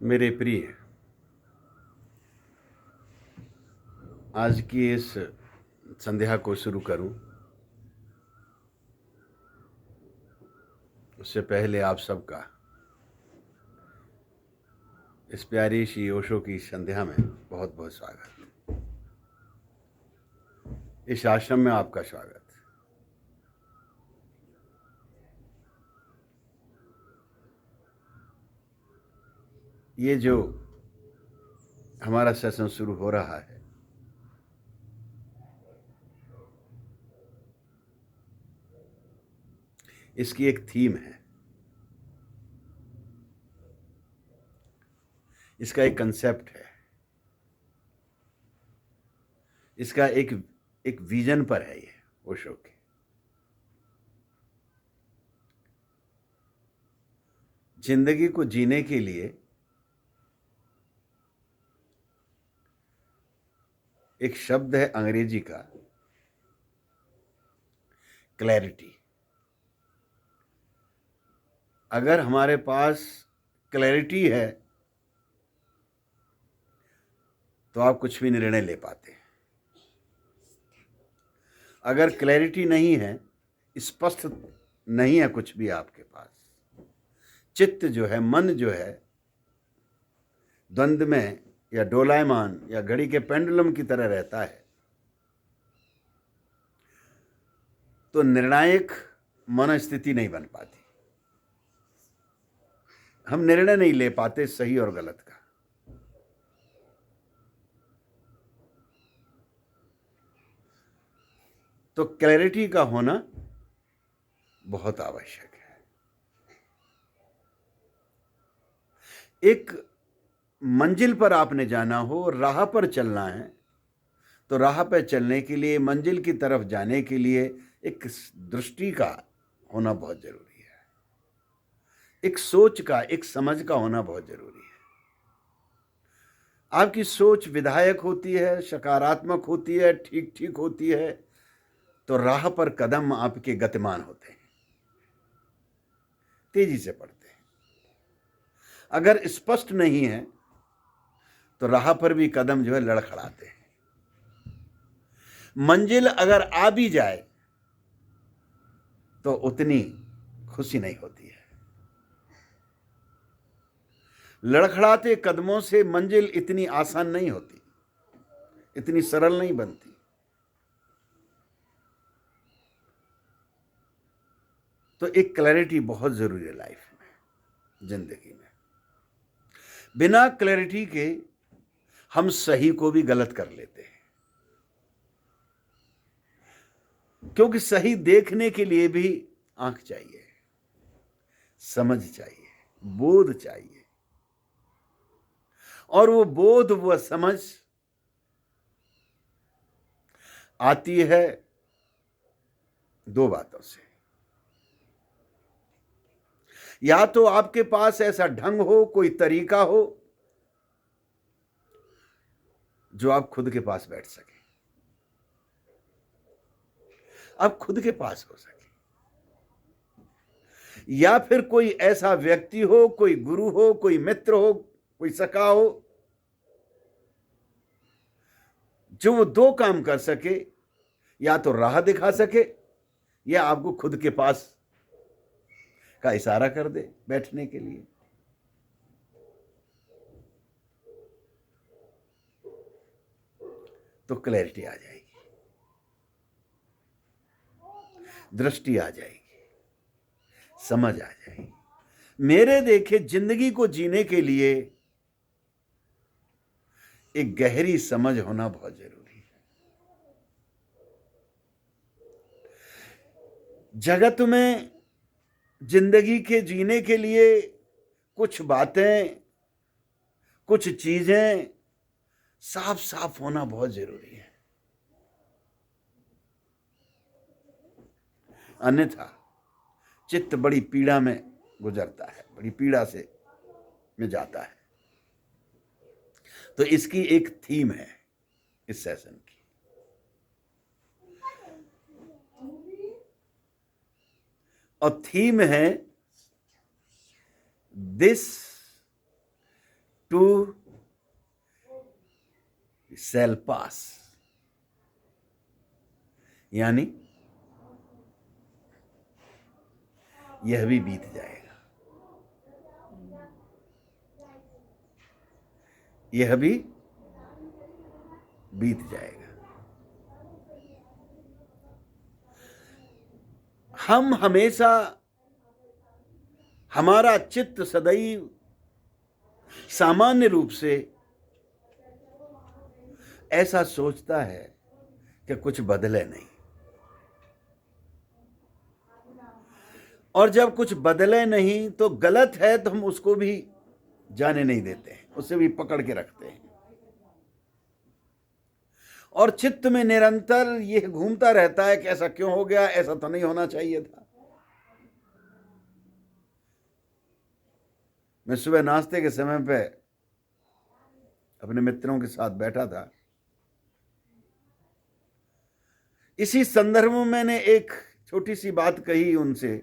मेरे प्रिय, आज की इस संध्या को शुरू करूं उससे पहले आप सबका इस प्यारी सी ओशो की संध्या में बहुत बहुत स्वागत। इस आश्रम में आपका स्वागत। ये जो हमारा सेशन शुरू हो रहा है, इसकी एक थीम है, इसका एक कंसेप्ट है, इसका एक विजन पर है। ये ओशो के जिंदगी को जीने के लिए एक शब्द है अंग्रेजी का, क्लैरिटी। अगर हमारे पास क्लैरिटी है तो आप कुछ भी निर्णय ले पाते हैं। अगर क्लैरिटी नहीं है, स्पष्ट नहीं है कुछ भी आपके पास, चित्त जो है, मन जो है द्वंद्व में या डोलायमान या घड़ी के पेंडुलम की तरह रहता है, तो निर्णायक मनस्थिति नहीं बन पाती। हम निर्णय नहीं ले पाते सही और गलत का। तो क्लैरिटी का होना बहुत आवश्यक है। एक मंजिल पर आपने जाना हो, राह पर चलना है, तो राह पर चलने के लिए, मंजिल की तरफ जाने के लिए एक दृष्टि का होना बहुत जरूरी है, एक सोच का, एक समझ का होना बहुत जरूरी है। आपकी सोच विधायक होती है, सकारात्मक होती है, ठीक ठीक होती है, तो राह पर कदम आपके गतिमान होते हैं, तेजी से बढ़ते हैं। अगर स्पष्ट नहीं है तो राह पर भी कदम जो है लड़खड़ाते हैं। मंजिल अगर आ भी जाए तो उतनी खुशी नहीं होती है। लड़खड़ाते कदमों से मंजिल इतनी आसान नहीं होती, इतनी सरल नहीं बनती। तो एक क्लैरिटी बहुत जरूरी है लाइफ में, जिंदगी में। बिना क्लैरिटी के हम सही को भी गलत कर लेते हैं, क्योंकि सही देखने के लिए भी आंख चाहिए, समझ चाहिए, बोध चाहिए। और वो बोध, वो समझ आती है दो बातों से। या तो आपके पास ऐसा ढंग हो, कोई तरीका हो जो आप खुद के पास बैठ सके, आप खुद के पास हो सके, या फिर कोई ऐसा व्यक्ति हो, कोई गुरु हो, कोई मित्र हो, कोई सखा हो, जो वो दो काम कर सके, या तो राह दिखा सके या आपको खुद के पास का इशारा कर दे बैठने के लिए। तो क्लैरिटी आ जाएगी, दृष्टि आ जाएगी, समझ आ जाएगी। मेरे देखे जिंदगी को जीने के लिए एक गहरी समझ होना बहुत जरूरी है। जगत में जिंदगी के जीने के लिए कुछ बातें, कुछ चीजें साफ साफ होना बहुत जरूरी है, अन्यथा चित्त बड़ी पीड़ा में गुजरता है, बड़ी पीड़ा से में जाता है। तो इसकी एक थीम है इस सेशन की, और थीम है दिस टू शैल पास, यानी यह भी बीत जाएगा, यह भी बीत जाएगा। हम हमेशा, हमारा चित्त सदैव सामान्य रूप से ऐसा सोचता है कि कुछ बदले नहीं, और जब कुछ बदले नहीं तो गलत है तो हम उसको भी जाने नहीं देते हैं, उसे भी पकड़ के रखते हैं, और चित्त में निरंतर यह घूमता रहता है कि ऐसा क्यों हो गया, ऐसा तो नहीं होना चाहिए था। मैं सुबह नाश्ते के समय पे अपने मित्रों के साथ बैठा था, इसी संदर्भ में मैंने एक छोटी सी बात कही उनसे।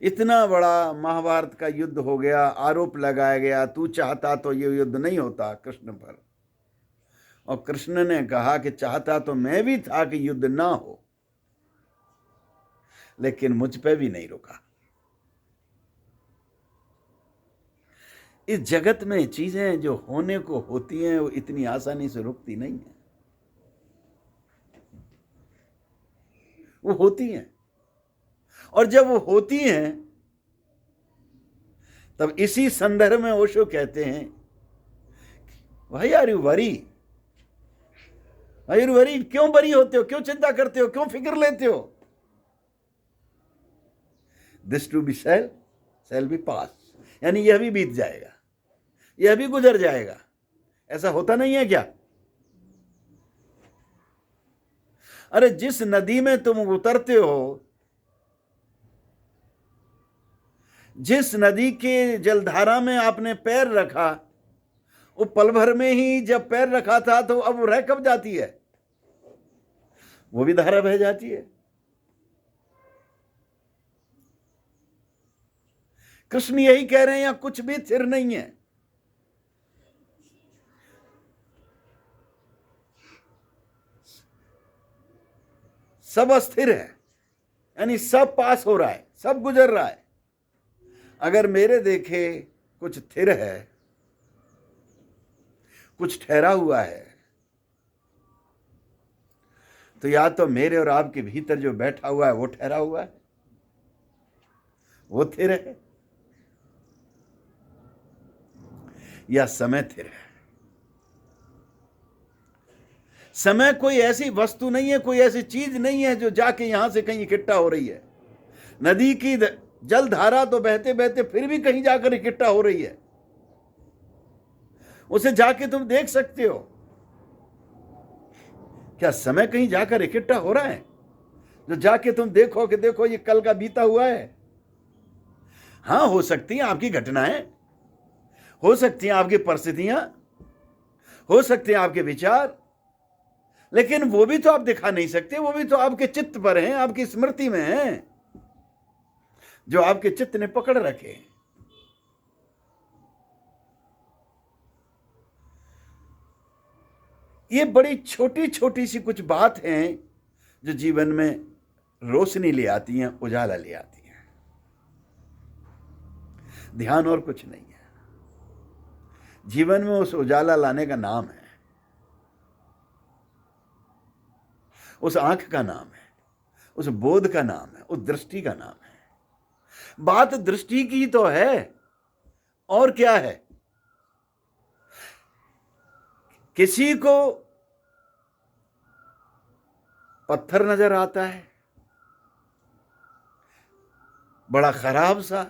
इतना बड़ा महाभारत का युद्ध हो गया, आरोप लगाया गया, तू चाहता तो ये युद्ध नहीं होता कृष्ण पर, और कृष्ण ने कहा कि चाहता तो मैं भी था कि युद्ध ना हो, लेकिन मुझ पे भी नहीं रुका। इस जगत में चीजें जो होने को होती हैं वो इतनी आसानी से रुकती नहीं है, वो होती हैं, और जब वो होती हैं तब इसी संदर्भ में ओशो कहते हैं, भाई are you worry, are you worry, क्यों बरी होते हो, क्यों चिंता करते हो, क्यों फिक्र लेते हो। This too be shall be pass, यानी यह भी बीत जाएगा, यह भी गुजर जाएगा। ऐसा होता नहीं है क्या? अरे जिस नदी में तुम उतरते हो, जिस नदी के जलधारा में आपने पैर रखा, वो पल भर में ही जब पैर रखा था तो अब रह कब जाती है, वो भी धारा बह जाती है। कृष्ण यही कह रहे हैं, यहां कुछ भी स्थिर नहीं है, सब अस्थिर है, यानी सब पास हो रहा है, सब गुजर रहा है। अगर मेरे देखे कुछ स्थिर है, कुछ ठहरा हुआ है, तो या तो मेरे और आपके भीतर जो बैठा हुआ है वो ठहरा हुआ है, वो स्थिर है, या समय स्थिर है। समय कोई ऐसी वस्तु नहीं है, कोई ऐसी चीज नहीं है जो जाके यहां से कहीं इकट्ठा हो रही है। नदी की जल धारा तो बहते बहते फिर भी कहीं जाकर इकट्ठा हो रही है, उसे जाके तुम देख सकते हो। क्या समय कहीं जाकर इकट्ठा हो रहा है जो जाके तुम देखो कि देखो ये कल का बीता हुआ है? हां, हो सकती हैं आपकी घटनाएं, हो सकती हैं आपकी परिस्थितियां, हो सकते हैं आपके विचार, लेकिन वो भी तो आप दिखा नहीं सकते, वो भी तो आपके चित्त पर हैं, आपकी स्मृति में हैं, जो आपके चित्त ने पकड़ रखे। ये बड़ी छोटी छोटी सी कुछ बात हैं जो जीवन में रोशनी ले आती हैं, उजाला ले आती हैं। ध्यान और कुछ नहीं है, जीवन में उस उजाला लाने का नाम है, उस आंख का नाम है, उस बोध का नाम है, उस दृष्टि का नाम है। बात दृष्टि की तो है, और क्या है? किसी को पत्थर नजर आता है बड़ा खराब सा,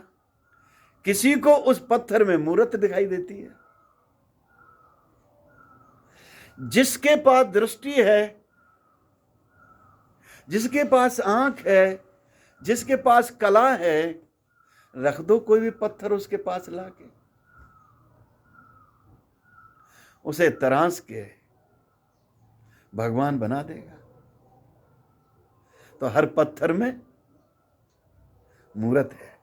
किसी को उस पत्थर में मूर्त दिखाई देती है। जिसके पास दृष्टि है, जिसके पास आंख है, जिसके पास कला है, रख दो कोई भी पत्थर उसके पास लाके, उसे तराश के भगवान बना देगा। तो हर पत्थर में मूर्त है।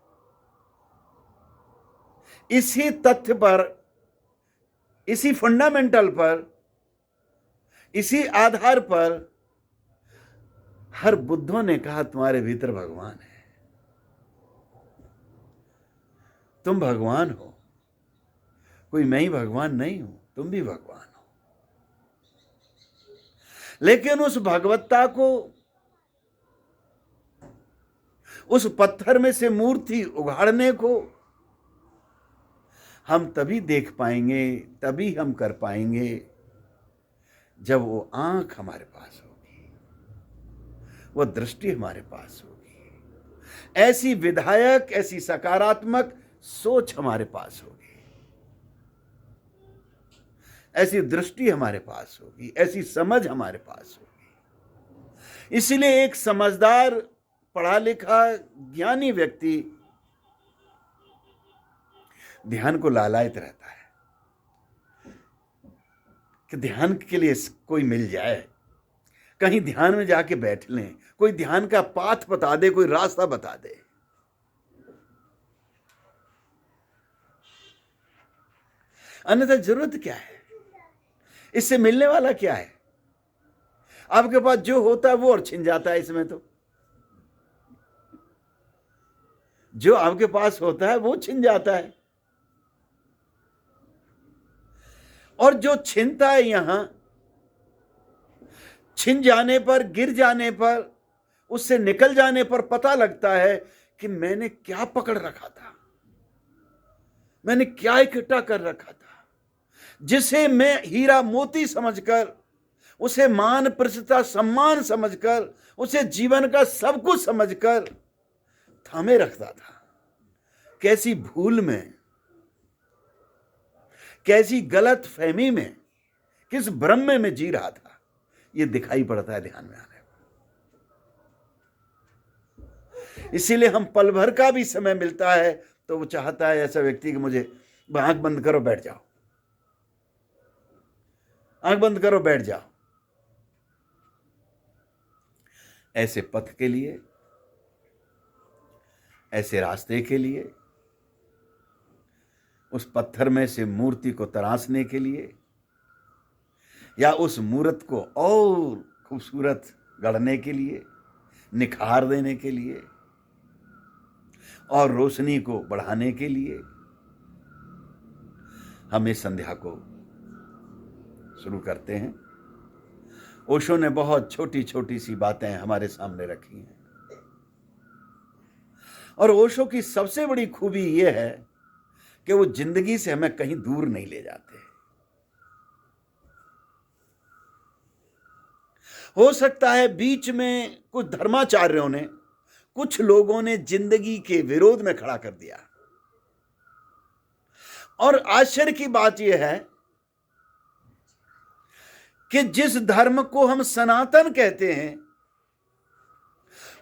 इसी तथ्य पर, इसी फंडामेंटल पर, इसी आधार पर हर बुद्धों ने कहा तुम्हारे भीतर भगवान है, तुम भगवान हो, कोई मैं ही भगवान नहीं हूं, तुम भी भगवान हो। लेकिन उस भगवत्ता को, उस पत्थर में से मूर्ति उगाड़ने को हम तभी देख पाएंगे, तभी हम कर पाएंगे जब वो आंख हमारे पास होगी, वो दृष्टि हमारे पास होगी, ऐसी विधायक, ऐसी सकारात्मक सोच हमारे पास होगी, ऐसी दृष्टि हमारे पास होगी, ऐसी समझ हमारे पास होगी। इसलिए एक समझदार, पढ़ा लिखा, ज्ञानी व्यक्ति ध्यान को लालायित रहता है कि ध्यान के लिए कोई मिल जाए, कहीं ध्यान में जाके बैठ लें, कोई ध्यान का पाथ बता दे, कोई रास्ता बता दे। अन्यथा जरूरत क्या है, इससे मिलने वाला क्या है? आपके पास जो होता है वो और छिन जाता है। इसमें तो जो आपके पास होता है वो छिन जाता है, और जो छिनता है यहां, छिन जाने पर, गिर जाने पर, उससे निकल जाने पर पता लगता है कि मैंने क्या पकड़ रखा था, मैंने क्या इकट्ठा कर रखा था, जिसे मैं हीरा मोती समझकर, उसे मान, प्रतिष्ठा, सम्मान समझकर, उसे जीवन का सब कुछ समझकर थामे रखता था। कैसी भूल में, कैसी गलत फहमी में, किस भ्रम में जी रहा था, यह दिखाई पड़ता है ध्यान में आने पर। इसीलिए हम पल भर का भी समय मिलता है तो वो चाहता है ऐसा व्यक्ति कि मुझे आंख बंद करो, बैठ जाओ, आंख बंद करो, बैठ जाओ। ऐसे पथ के लिए, ऐसे रास्ते के लिए, उस पत्थर में से मूर्ति को तराशने के लिए, या उस मूर्त को और खूबसूरत गढ़ने के लिए, निखार देने के लिए, और रोशनी को बढ़ाने के लिए हम इस संध्या को शुरू करते हैं। ओशो ने बहुत छोटी छोटी सी बातें हमारे सामने रखी हैं, और ओशो की सबसे बड़ी खूबी यह है कि वो जिंदगी से हमें कहीं दूर नहीं ले जाते। हो सकता है बीच में कुछ धर्माचार्यों ने, कुछ लोगों ने जिंदगी के विरोध में खड़ा कर दिया, और आश्चर्य की बात यह है कि जिस धर्म को हम सनातन कहते हैं,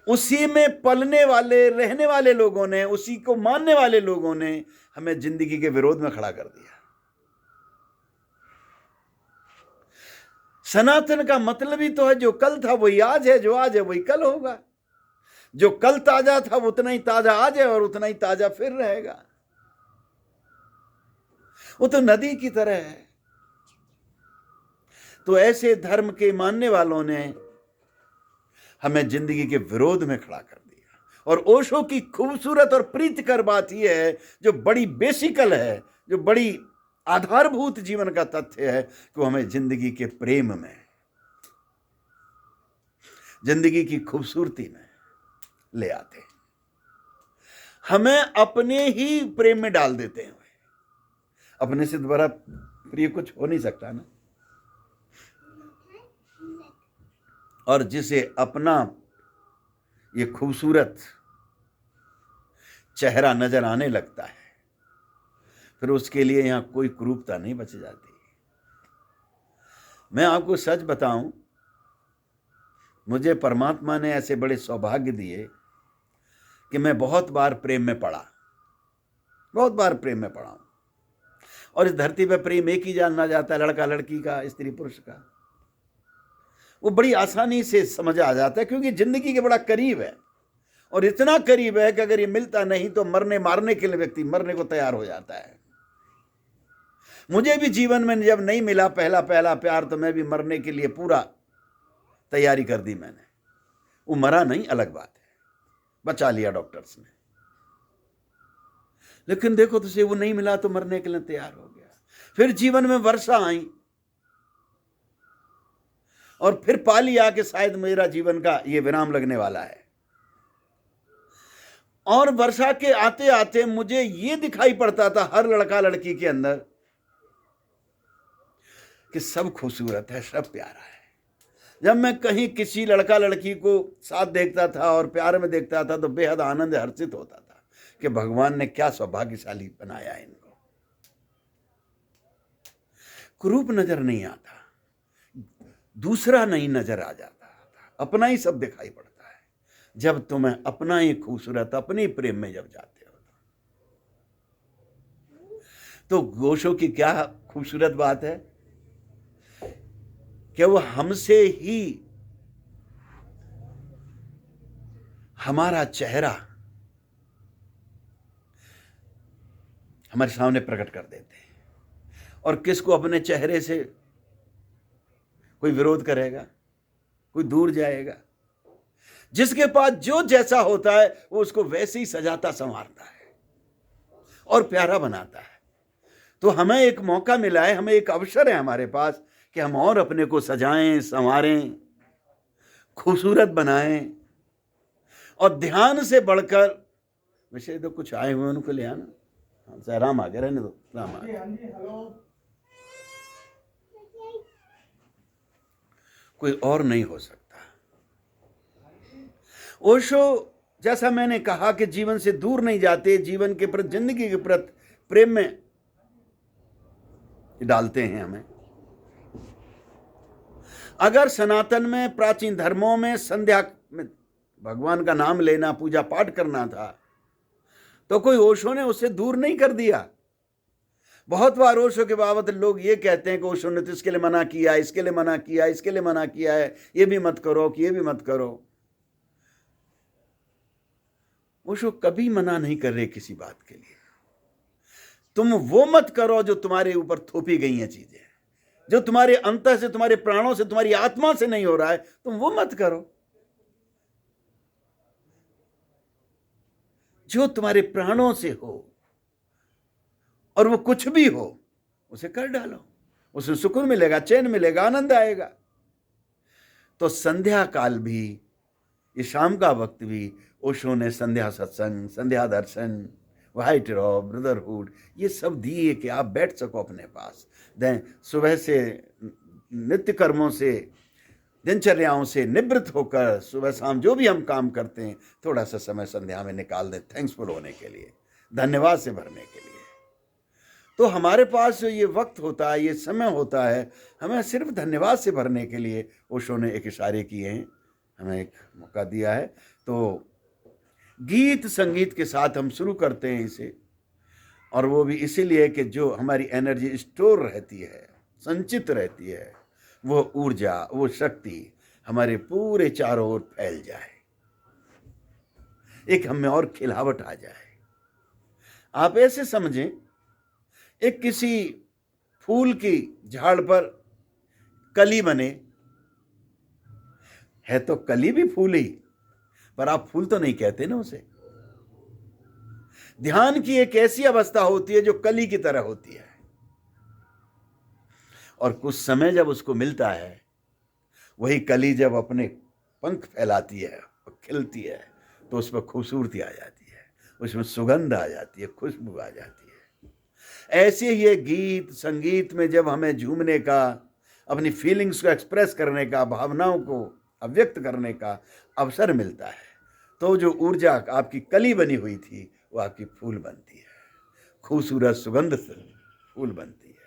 उसी में पलने वाले, रहने वाले लोगों ने, उसी को मानने वाले लोगों ने हमें जिंदगी के विरोध में खड़ा कर दिया। सनातन का मतलब ही तो है जो कल था वही आज है, जो आज है वही कल होगा, जो कल ताजा था वो उतना ही ताजा आज है, और उतना ही ताजा फिर रहेगा। वो तो नदी की तरह है। तो ऐसे धर्म के मानने वालों ने हमें जिंदगी के विरोध में खड़ा कर दिया। और ओशो की खूबसूरत और प्रीतिकर बात यह है, जो बड़ी बेसिकल है, जो बड़ी आधारभूत जीवन का तथ्य है, कि वो हमें जिंदगी के प्रेम में, जिंदगी की खूबसूरती में ले आते हैं, हमें अपने ही प्रेम में डाल देते हैं। अपने से दोबारा प्रिय कुछ हो नहीं सकता ना। और जिसे अपना ये खूबसूरत चेहरा नजर आने लगता है, फिर उसके लिए यहां कोई कुरूपता नहीं बच जाती। मैं आपको सच बताऊं, मुझे परमात्मा ने ऐसे बड़े सौभाग्य दिए कि मैं बहुत बार प्रेम में पड़ा, बहुत बार प्रेम में पड़ा हूं। और इस धरती पर प्रेम एक ही जानना जाता है, लड़का लड़की का, स्त्री पुरुष का। वो बड़ी आसानी से समझ आ जाता है, क्योंकि जिंदगी के बड़ा करीब है, और इतना करीब है कि अगर ये मिलता नहीं तो मरने मारने के लिए व्यक्ति मरने को तैयार हो जाता है। मुझे भी जीवन में जब नहीं मिला पहला पहला प्यार तो मैं भी मरने के लिए पूरा तैयारी कर दी मैंने। वो मरा नहीं, अलग बात है, बचा लिया डॉक्टर्स ने। लेकिन देखो तो से वो नहीं मिला तो मरने के लिए तैयार हो गया। फिर जीवन में वर्षा आई और फिर पा लिया कि शायद मेरा जीवन का ये विराम लगने वाला है। और वर्षा के आते आते मुझे ये दिखाई पड़ता था हर लड़का लड़की के अंदर कि सब खूबसूरत है, सब प्यारा है। जब मैं कहीं किसी लड़का लड़की को साथ देखता था और प्यार में देखता था तो बेहद आनंद हर्षित होता था कि भगवान ने क्या सौभाग्यशाली बनाया है इनको। कुरूप नजर नहीं आता, दूसरा नहीं नजर आ जाता, अपना ही सब दिखाई पड़ता है। जब तुम्हें अपना ही खूबसूरत, अपने प्रेम में जब जाते हो तो गोशो की क्या खूबसूरत बात है कि वो हमसे ही हमारा चेहरा हमारे सामने प्रकट कर देते हैं। और किसको अपने चेहरे से कोई विरोध करेगा, कोई दूर जाएगा। जिसके पास जो जैसा होता है वो उसको वैसे ही सजाता संवारता है और प्यारा बनाता है। तो हमें एक मौका मिला है, हमें एक अवसर है हमारे पास कि हम और अपने को सजाएं, संवारें, खूबसूरत बनाएं। और ध्यान से बढ़कर, वैसे तो कुछ आए हुए उनको ले आना। हाँ, राम आ गया, रहने दो, राम आ गया। कोई और नहीं हो सकता। ओशो, जैसा मैंने कहा कि जीवन से दूर नहीं जाते, जीवन के प्रति, जिंदगी के प्रति प्रेम में डालते हैं हमें। अगर सनातन में, प्राचीन धर्मों में संध्या में भगवान का नाम लेना, पूजा पाठ करना था तो कोई ओशो ने उसे दूर नहीं कर दिया। बहुत बार ओशो के बाबत लोग ये कहते हैं कि ओशो ने तो इसके लिए मना किया, इसके लिए मना किया, इसके लिए मना किया है, ये भी मत करो कि ये भी मत करो। ओशो कभी मना नहीं कर रहे किसी बात के लिए। तुम वो मत करो जो तुम्हारे ऊपर थोपी गई हैं चीजें, जो तुम्हारे अंतर से, तुम्हारे प्राणों से, तुम्हारी आत्मा से नहीं हो रहा है, तुम वो मत करो। जो तुम्हारे प्राणों से हो और वो कुछ भी हो उसे कर डालो, उसमें सुकून मिलेगा, चैन मिलेगा, आनंद आएगा। तो संध्या काल भी, ये शाम का वक्त भी ओशो ने संध्या सत्संग, संध्या दर्शन, व्हाइट रॉब, ब्रदरहुड, ये सब दिए कि आप बैठ सको अपने पास। दें सुबह से नित्य कर्मों से, दिनचर्याओं से निवृत्त होकर सुबह शाम जो भी हम काम करते हैं थोड़ा सा समय संध्या में निकाल दें, थैंक्सफुल होने के लिए, धन्यवाद से भरने के लिए। तो हमारे पास जो ये वक्त होता है, ये समय होता है, हमें सिर्फ धन्यवाद से भरने के लिए ओशो ने एक इशारे किए हैं, हमें एक मौका दिया है। तो गीत संगीत के साथ हम शुरू करते हैं इसे, और वो भी इसीलिए कि जो हमारी एनर्जी स्टोर रहती है, संचित रहती है, वो ऊर्जा, वो शक्ति हमारे पूरे चारों ओर फैल जाए, एक हमें और खिलावट आ जाए। आप ऐसे समझें, एक किसी फूल की झाड़ पर कली बने, है तो कली भी फूल ही, पर आप फूल तो नहीं कहते ना उसे। ध्यान की एक ऐसी अवस्था होती है जो कली की तरह होती है, और कुछ समय जब उसको मिलता है, वही कली जब अपने पंख फैलाती है और खिलती है तो उसमें खूबसूरती आ जाती है, उसमें सुगंध आ जाती है, खुशबू आ जाती है। ऐसे ही ये गीत संगीत में जब हमें झूमने का, अपनी फीलिंग्स को एक्सप्रेस करने का, भावनाओं को अव्यक्त करने का अवसर मिलता है, तो जो ऊर्जा आपकी कली बनी हुई थी वो आपकी फूल बनती है, खूबसूरत सुगंध फूल बनती है।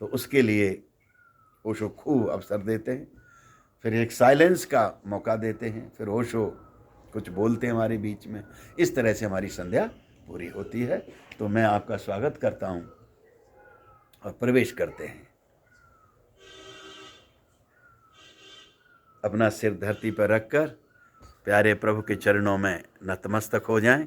तो उसके लिए ओशो खूब अवसर देते हैं, फिर एक साइलेंस का मौका देते हैं, फिर ओशो कुछ बोलते हैं हमारे बीच में। इस तरह से हमारी संध्या पूरी होती है। तो मैं आपका स्वागत करता हूँ और प्रवेश करते हैं। अपना सिर धरती पर रखकर प्यारे प्रभु के चरणों में नतमस्तक हो जाएं।